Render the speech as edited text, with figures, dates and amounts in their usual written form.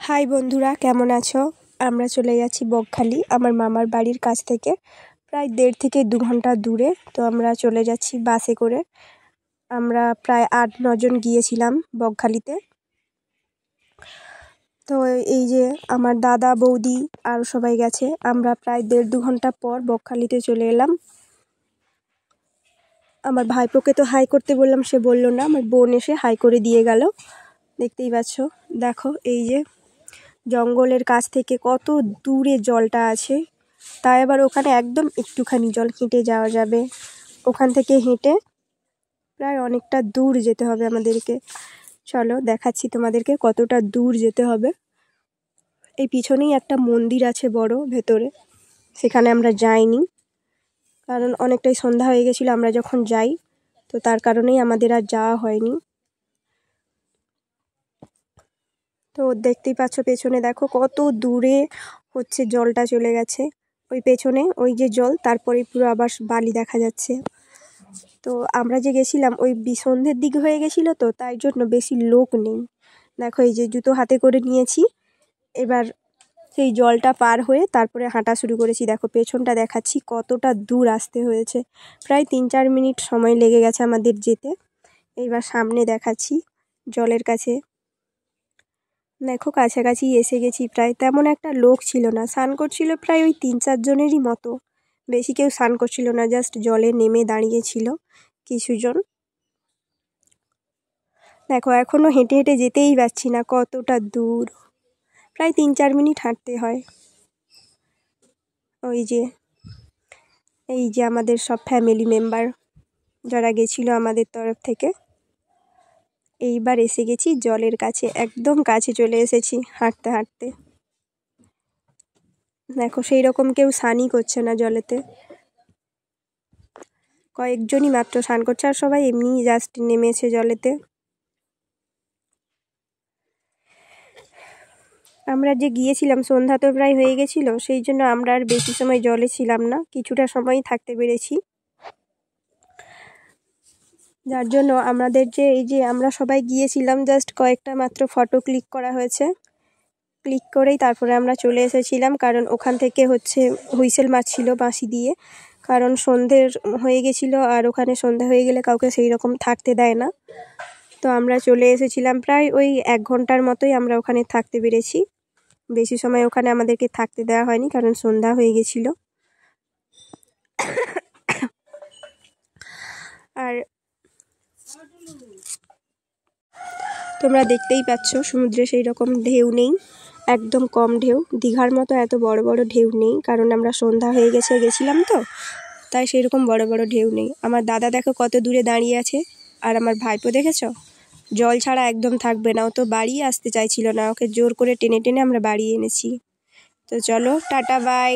High বন্ধুরা, কেমন আছো? আমরা চলে যাচ্ছি বকখালি আমার মামার বাড়ির কাছ থেকে প্রায় 1.5 থেকে 2 ঘন্টা দূরে। তো আমরা চলে যাচ্ছি বাসে করে। আমরা প্রায় 8-9 জন গিয়েছিলাম বকখালিতে। তো এই যে আমার দাদা বৌদি আর সবাই গেছে। আমরা প্রায় 1.5-2 ঘন্টা পর বকখালিতে চলে এলাম। আমার ভাইপোকে তো হাই করতে বললাম, সে বলল না। আমার বোন এসে হাই করে দিয়ে গেল। দেখতেই পাচ্ছ, দেখো এই যে জঙ্গলের কাছ থেকে কত দূরে জলটা আছে। তাই আবার ওখানে একদম একটুখানি জল, হেঁটে যাওয়া যাবে। ওখান থেকে হেঁটে প্রায় অনেকটা দূর যেতে হবে আমাদেরকে। চলো দেখাচ্ছি তোমাদেরকে কতটা দূর যেতে হবে। এই পিছনেই একটা মন্দির আছে বড় ভেতরে, সেখানে আমরা যাইনি কারণ অনেকটাই সন্ধ্যা হয়ে গেছিলো আমরা যখন যাই। তো তার কারণেই আমাদের আর যাওয়া হয়নি। তো দেখতেই পাচ্ছ পেছনে দেখো কত দূরে হচ্ছে জলটা চলে গেছে। ওই পেছনে ওই যে জল, তারপরে পুরো আবার বালি দেখা যাচ্ছে। তো আমরা যে গেছিলাম ওই সন্ধ্যের দিক হয়ে গেছিলো, তো তাই জন্য বেশি লোক নেই। দেখো এই যে জুতো হাতে করে নিয়েছি, এবার সেই জলটা পার হয়ে তারপরে হাঁটা শুরু করেছি। দেখো পেছনটা দেখাচ্ছি কতটা দূর আসতে হয়েছে, প্রায় 3-4 মিনিট সময় লেগে গেছে আমাদের যেতে। এইবার সামনে দেখাচ্ছি জলের কাছে, দেখো কাছাকাছি এসে গেছি প্রায়। তেমন একটা লোক ছিল না, স্নান করছিল প্রায় ওই 3-4 জনেরই মতো, বেশি কেউ স্নান করছিল না, জাস্ট জলে নেমে দাঁড়িয়েছিল কিছুজন। দেখো এখনো হেঁটে হেঁটে যেতেই পারছি না, কতটা দূর, প্রায় 3-4 মিনিট হাঁটতে হয়। ওই যে এই যে আমাদের সব ফ্যামিলি মেম্বার যারা গেছিল আমাদের তরফ থেকে। এইবার এসে গেছি জলের কাছে, একদম কাছে চলে এসেছি হাঁটতে হাঁটতে। দেখো সেই রকম কেউ স্নানই করছে না জলেতে, কয়েকজনই মাত্র স্নান করছে, আর সবাই এমনি জাস্ট নেমেছে জলেতে। আমরা যে গিয়েছিলাম সন্ধ্যা তো প্রায় হয়ে গেছিলো, সেই জন্য আমরা আর বেশি সময় জলে ছিলাম না, কিছুটা সময় থাকতে পেরেছি। যার জন্য আমাদের যে এই যে আমরা সবাই গিয়েছিলাম, জাস্ট কয়েকটা মাত্র ফটো ক্লিক করা হয়েছে। ক্লিক করেই তারপরে আমরা চলে এসেছিলাম, কারণ ওখান থেকে হচ্ছে হুইসেল মারছিল বাঁশি দিয়ে, কারণ সন্ধ্যের হয়ে গেছিলো আর ওখানে সন্ধ্যা হয়ে গেলে কাউকে সেই রকম থাকতে দেয় না। তো আমরা চলে এসেছিলাম প্রায় ওই 1 ঘন্টার মতোই আমরা ওখানে থাকতে পেরেছি। বেশি সময় ওখানে আমাদেরকে থাকতে দেওয়া হয়নি, কারণ সন্ধ্যা হয়ে গেছিল। আর তোমরা দেখতেই পাচ্ছ সমুদ্রে সেই রকম ঢেউ নেই, একদম কম ঢেউ। দীঘার মতো এত বড় বড় ঢেউ নেই, কারণ আমরা সন্ধ্যা হয়ে গেছিলাম তো, তাই সেই রকম বড় বড় ঢেউ নেই। আমার দাদা দেখো কত দূরে দাঁড়িয়ে আছে, আর আমার ভাইপো দেখেছ জল ছাড়া একদম থাকবে না, ও তো বাড়িয়ে আসতে চাইছিল না, ওকে জোর করে টেনে টেনে আমরা বাড়ি এনেছি। তো চলো টাটা বাই।